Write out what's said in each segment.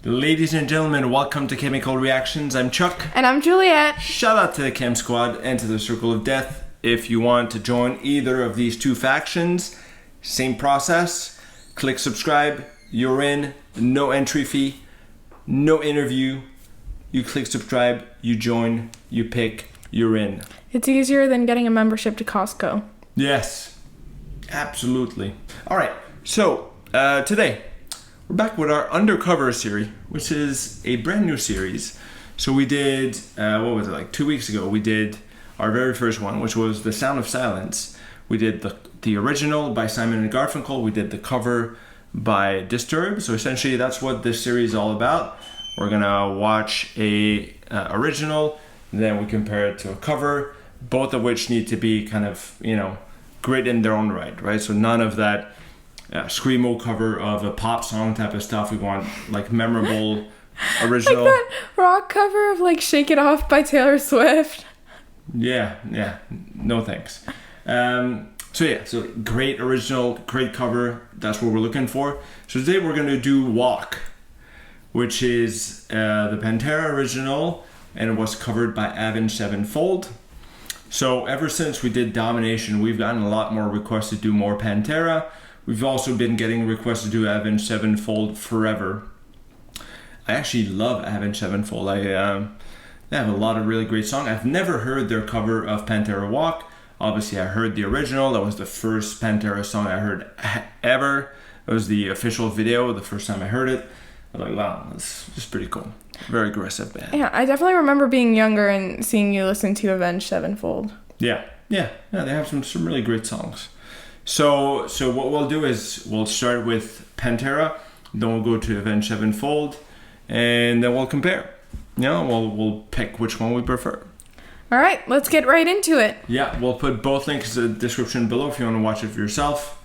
Ladies and gentlemen, welcome to Chemical Reactions. I'm Chuck. And I'm Juliet. Shout out to the Chem Squad and to the Circle of Death. If you want to join either of these two factions, same process. Click subscribe. You're in. No entry fee. No interview. You click subscribe. You join. You pick. You're in. It's easier than getting a membership to Costco. Yes. Absolutely. All right. So, today, we're back with our Undercovers series, which is a brand new series. So we did, like 2 weeks ago, we did our very first one, which was The Sound of Silence. We did the original by Simon and Garfunkel. We did the cover by Disturbed. So essentially, that's what this series is all about. We're gonna watch a original, then we compare it to a cover, both of which need to be kind of, great in their own right? So none of that screamo cover of a pop song type of stuff. We want like memorable original. Like that rock cover of like Shake It Off by Taylor Swift. Yeah, no thanks. So great original, great cover. That's what we're looking for. So today we're gonna do Walk, which is the Pantera original, and it was covered by Avenged Sevenfold. So ever since we did Domination, we've gotten a lot more requests to do more Pantera. We've also been getting requests to do Avenged Sevenfold forever. I actually love Avenged Sevenfold. They have a lot of really great songs. I've never heard their cover of Pantera Walk. Obviously, I heard the original. That was the first Pantera song I heard ever. It was the official video, the first time I heard it. I was like, wow, that's just pretty cool. Very aggressive band. Yeah, I definitely remember being younger and seeing you listen to Avenged Sevenfold. Yeah, they have some really great songs. So what we'll do is we'll start with Pantera, then we'll go to Avenged Sevenfold, and then we'll compare. We'll pick which one we prefer. All right, let's get right into it. Yeah, we'll put both links in the description below if you want to watch it for yourself.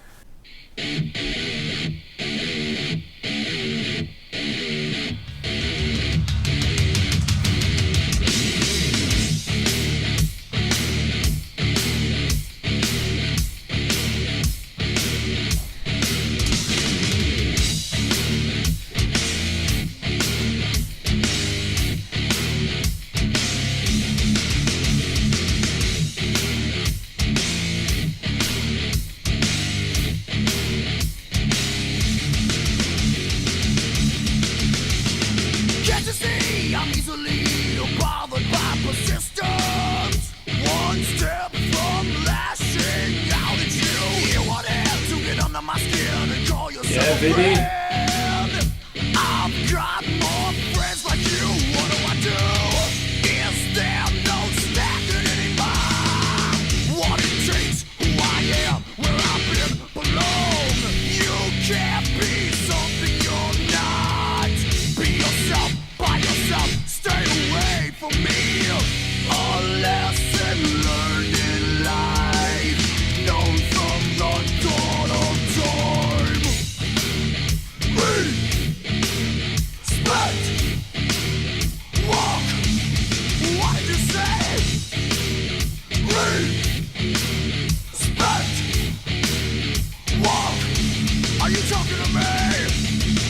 Yeah, baby. I've got more friends like you. What do I do? Is there no standard anymore? What it takes, who I am, where I've been belong. You can't be something you're not. Be yourself, by yourself. Stay away from me. A lesson learned in life, known from the dawn of time. Walk. What did you say? Respect. Walk. Are you talking to me?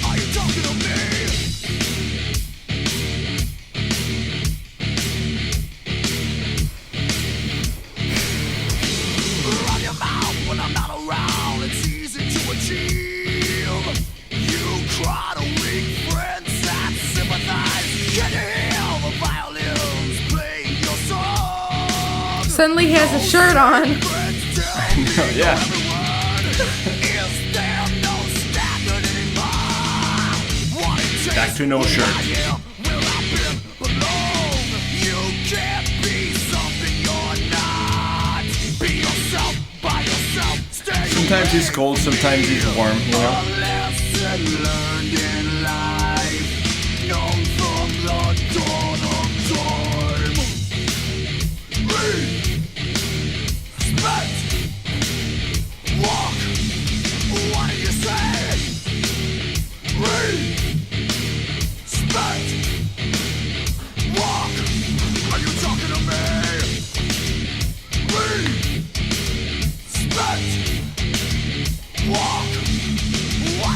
Are you talking to me? Run your mouth when I'm not around. It's easy to achieve. You cry to weak friends that sympathize. Can you hear the violins playing your song? Suddenly he has a shirt on. Yeah. Is there no standard anymore? What it takes, Back to no shirt. where I've been belong. You can't be something you're not. Be yourself, by yourself. Stay Sometimes he's cold, sometimes he's warm, A lesson learned in life, known from the dawn of time. Respect. Walk. What do you say? Respect. Walk. Are you talking to me? Respect. Walk. What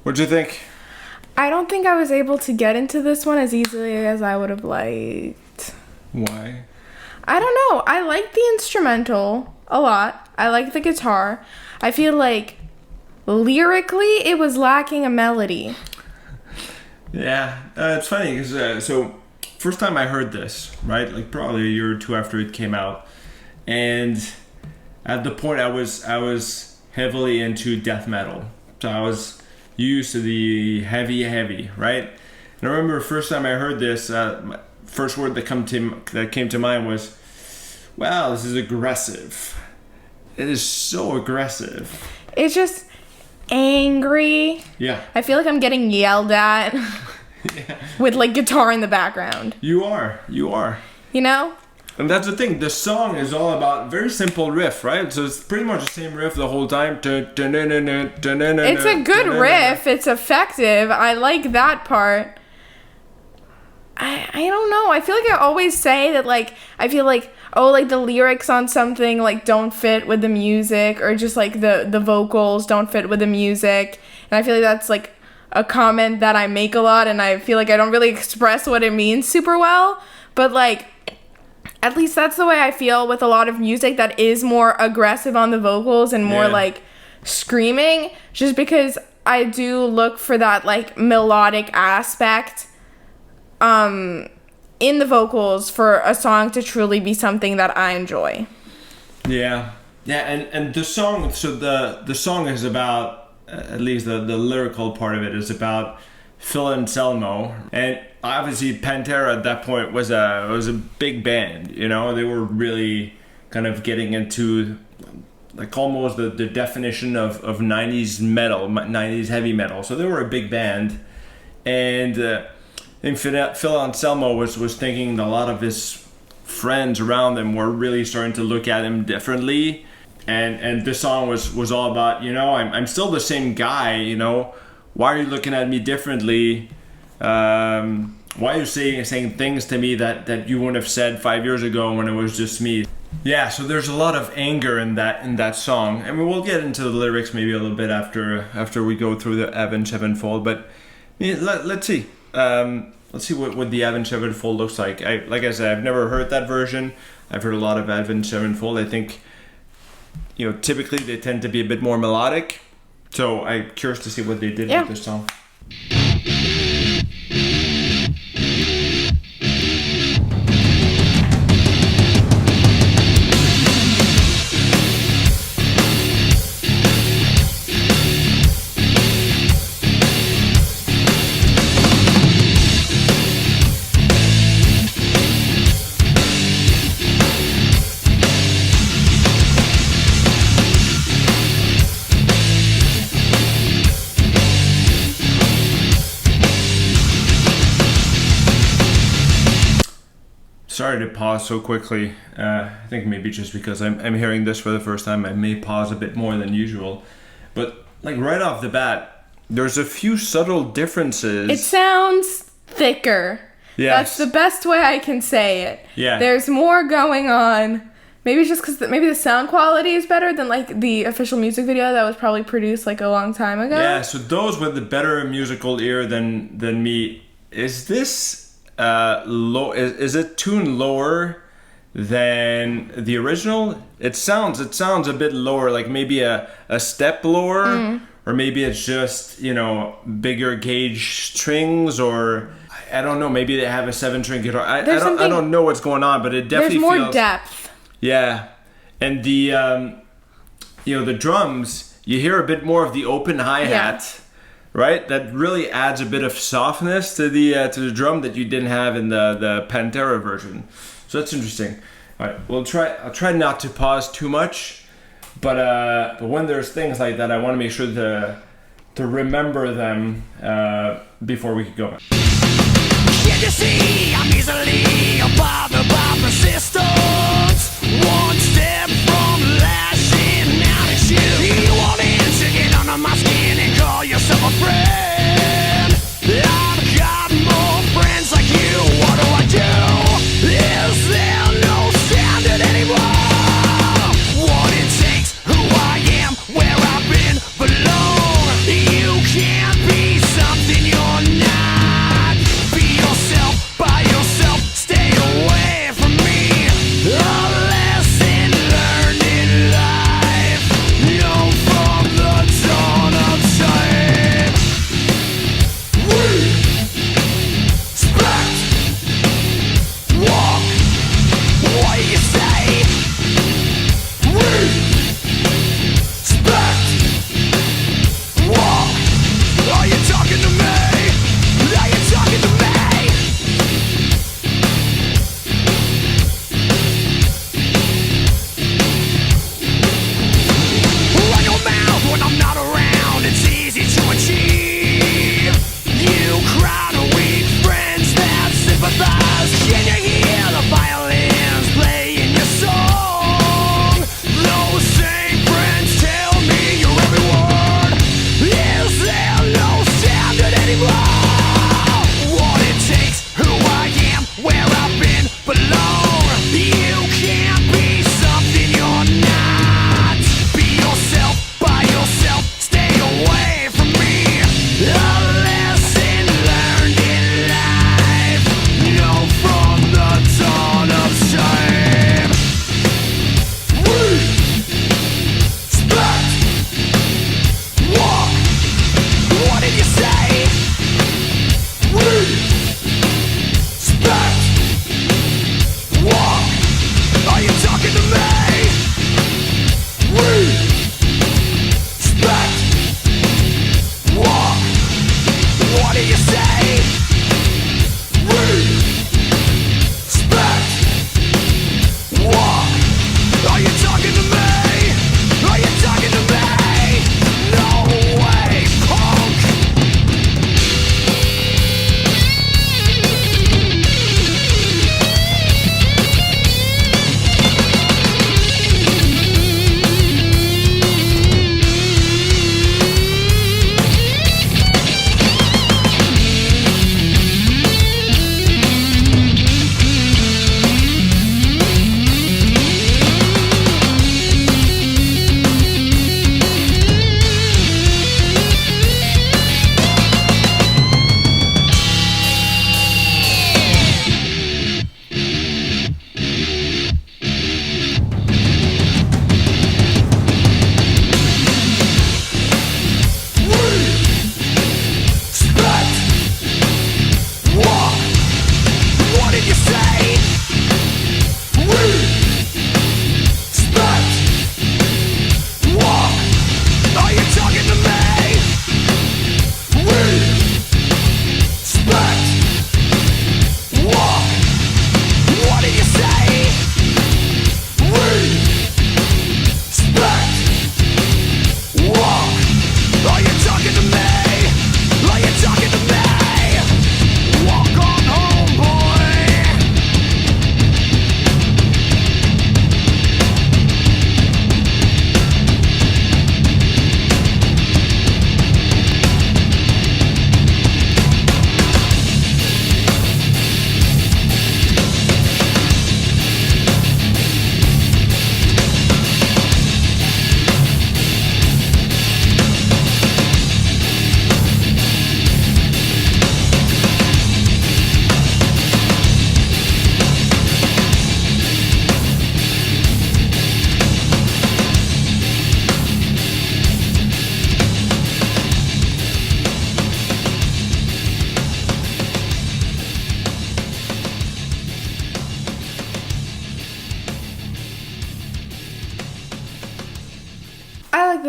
What'd you think? I don't think I was able to get into this one as easily as I would have liked. Why? I don't know. I like the instrumental a lot. I like the guitar. I feel like lyrically it was lacking a melody. Yeah, it's funny because so first time I heard this, right, like probably a year or two after it came out, and at the point I was heavily into death metal, so I was used to the heavy, right? And I remember the first time I heard this, my first word that came to mind was, "Wow, this is aggressive." It is so aggressive. It's just angry. Yeah. I feel like I'm getting yelled at Yeah. with like guitar in the background. You are. You know? And that's the thing, the song is all about very simple riff, right? So it's pretty much the same riff the whole time. It's a good riff. It's effective. I like that part. I don't know. I feel like I always say that, like, I feel like, oh, like the lyrics on something like don't fit with the music, or just like the vocals don't fit with the music. And I feel like that's like a comment that I make a lot, and I feel like I don't really express what it means super well. But like, at least that's the way I feel with a lot of music that is more aggressive on the vocals and more like screaming, just because I do look for that like melodic aspect in the vocals for a song to truly be something that I enjoy. Yeah, and the song. So the song is about, at least the lyrical part of it is about Phil Anselmo, and obviously Pantera at that point was a big band. You know, they were really kind of getting into like almost the definition of 90s metal, 90s heavy metal. So they were a big band, and I think Phil Anselmo was thinking a lot of his friends around him were really starting to look at him differently, and this song was all about, you know, I'm still the same guy, you know, why are you looking at me differently? Why are you saying things to me that you wouldn't have said 5 years ago when it was just me? Yeah, so there's a lot of anger in that song, and we'll get into the lyrics maybe a little bit after we go through the Avenged Sevenfold. But yeah, let's see. Let's see what the Avenged Sevenfold looks like. Like I said, I've never heard that version. I've heard a lot of Avenged Sevenfold. I think, you know, typically they tend to be a bit more melodic. So I'm curious to see what they did with this song. Sorry to pause so quickly. I think maybe just because I'm hearing this for the first time, I may pause a bit more than usual. But like right off the bat, there's a few subtle differences. It sounds thicker. Yes. That's the best way I can say it. Yeah. There's more going on Maybe it's just because maybe the sound quality is better than like the official music video that was probably produced like a long time ago. Yeah, so those with the better musical ear than me, is this low? Is it tuned lower than the original? It sounds a bit lower, like maybe a step lower, or maybe it's just, you know, bigger gauge strings, or I don't know. Maybe they have a 7-string guitar. I don't know what's going on, but it definitely there's more feels, depth. Yeah, and the you know, the drums, you hear a bit more of the open hi-hat, right? That really adds a bit of softness to the drum that you didn't have in the Pantera version. So that's interesting. All right, I'll try not to pause too much, but when there's things like that, I want to make sure to remember them before we could go. Can't you see I'm easily bothered by persistence? One step from lashing out at you. You wanted to get under my skin and call yourself a friend. I've got more friends like you. What do? Is there no standard anymore? What it takes, who I am, where I've been, belong. You can't be something you're not. Be yourself, by yourself, stay away from me.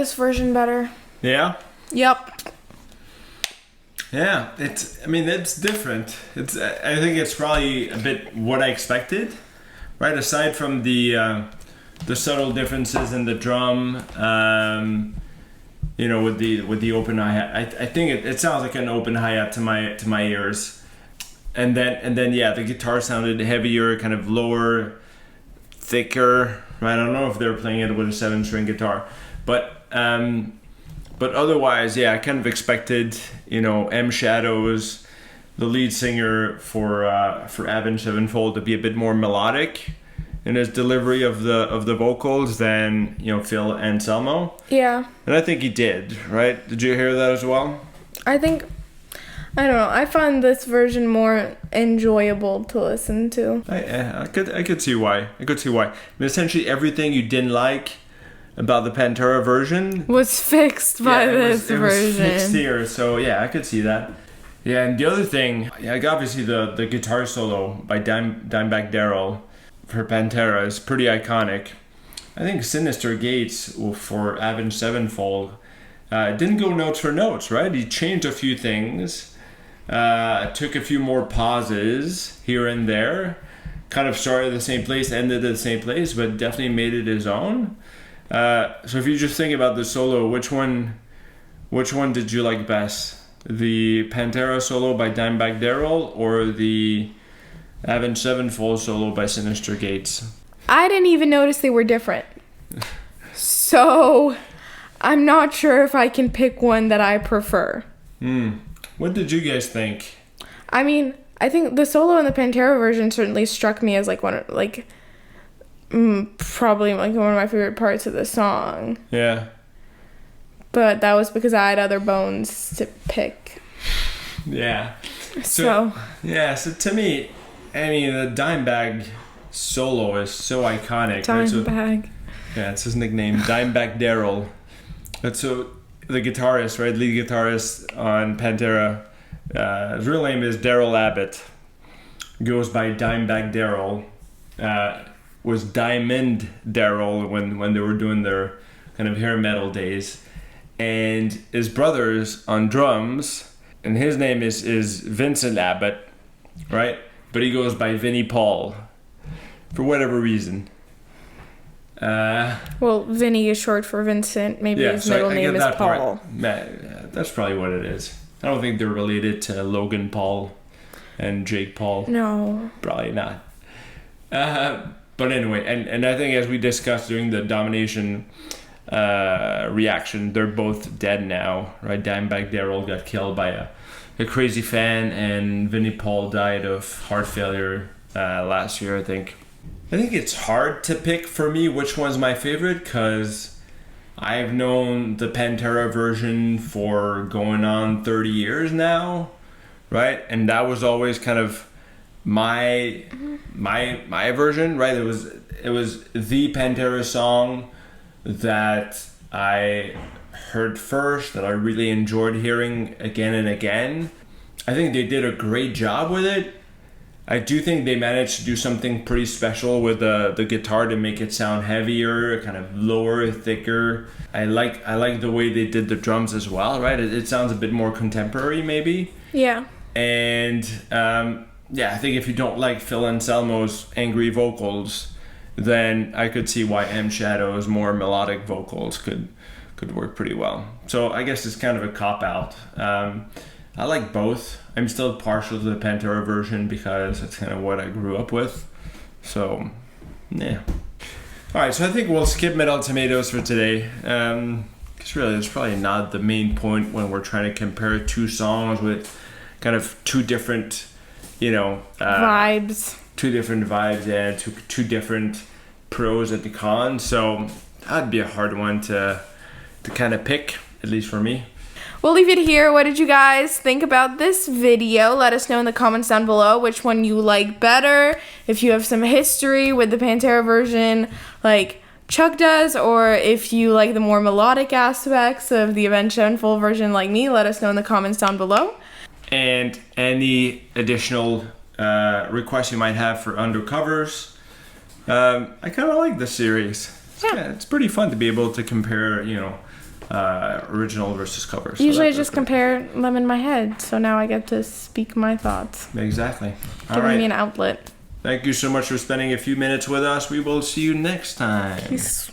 this version better. Yeah? Yep. Yeah, it's different. I think it's probably a bit what I expected, right? Aside from the subtle differences in the drum, with the open hi-hat, I think it sounds like an open hi-hat to my ears, and then yeah, the guitar sounded heavier, kind of lower, thicker. Right? I don't know if they were playing it with a 7-string guitar, but otherwise, yeah, I kind of expected, M Shadows, the lead singer for Avenged Sevenfold, to be a bit more melodic in his delivery of the vocals than Phil Anselmo. Yeah. And I think he did, right? Did you hear that as well? I don't know. I find this version more enjoyable to listen to. I could see why. I mean, essentially everything you didn't like about the Pantera version was fixed by this version. It was fixed here, so yeah, I could see that. Yeah, and the other thing, obviously the guitar solo by Dimebag Darrell for Pantera is pretty iconic. I think Sinister Gates for Avenged Sevenfold didn't go notes for notes, right? He changed a few things, took a few more pauses here and there, kind of started at the same place, ended at the same place, but definitely made it his own. So if you just think about the solo, which one did you like best? The Pantera solo by Dimebag Darrell or the Avenged Sevenfold solo by Sinister Gates? I didn't even notice they were different. So I'm not sure if I can pick one that I prefer. What did you guys think? I mean, I think the solo in the Pantera version certainly struck me as probably one of my favorite parts of the song. Yeah. But that was because I had other bones to pick. Yeah. So to me, I mean, the Dimebag solo is so iconic. Dimebag. Right? Yeah, it's his nickname, Dimebag Darrell. But so the guitarist, right, lead guitarist on Pantera, his real name is Darrell Abbott. Goes by Dimebag Darrell. Was Diamond Darrell when they were doing their kind of hair metal days. And his brother's on drums, and his name is Vincent Abbott, right? But he goes by Vinnie Paul for whatever reason. Well, Vinnie is short for Vincent. Maybe his middle name is Paul. That's probably what it is. I don't think they're related to Logan Paul and Jake Paul. No. Probably not. But anyway, and I think as we discussed during the Domination reaction, they're both dead now, right? Dimebag Darrell got killed by a crazy fan, and Vinnie Paul died of heart failure last year, I think. I think it's hard to pick for me which one's my favorite, because I've known the Pantera version for going on 30 years now, right? And that was always kind of my version, right? It was the Pantera song that I heard first, that I really enjoyed hearing again and again. I think they did a great job with it. I do think they managed to do something pretty special with the guitar to make it sound heavier, kind of lower, thicker. I like the way they did the drums as well, right? It sounds a bit more contemporary, maybe. Yeah. And I think if you don't like Phil Anselmo's angry vocals, then I could see why M Shadow's more melodic vocals could work pretty well. So I guess it's kind of a cop-out. I like both. I'm still partial to the Pantera version because it's kind of what I grew up with. So, yeah. Alright, so I think we'll skip Metal Tomatoes for today. Because really, it's probably not the main point when we're trying to compare two songs with kind of two different, vibes. Two different vibes, yeah. Two different pros and cons. So, that'd be a hard one to kind of pick, at least for me. We'll leave it here. What did you guys think about this video? Let us know in the comments down below which one you like better. If you have some history with the Pantera version like Chuck does, or if you like the more melodic aspects of the Avenged Sevenfold version like me, let us know in the comments down below. And any additional requests you might have for Undercovers. I kind of like this series. Yeah. It's pretty fun to be able to compare, original versus cover. So Usually I just compare them in my head, so now I get to speak my thoughts. Exactly. All Giving right. me an outlet. Thank you so much for spending a few minutes with us. We will see you next time. Peace.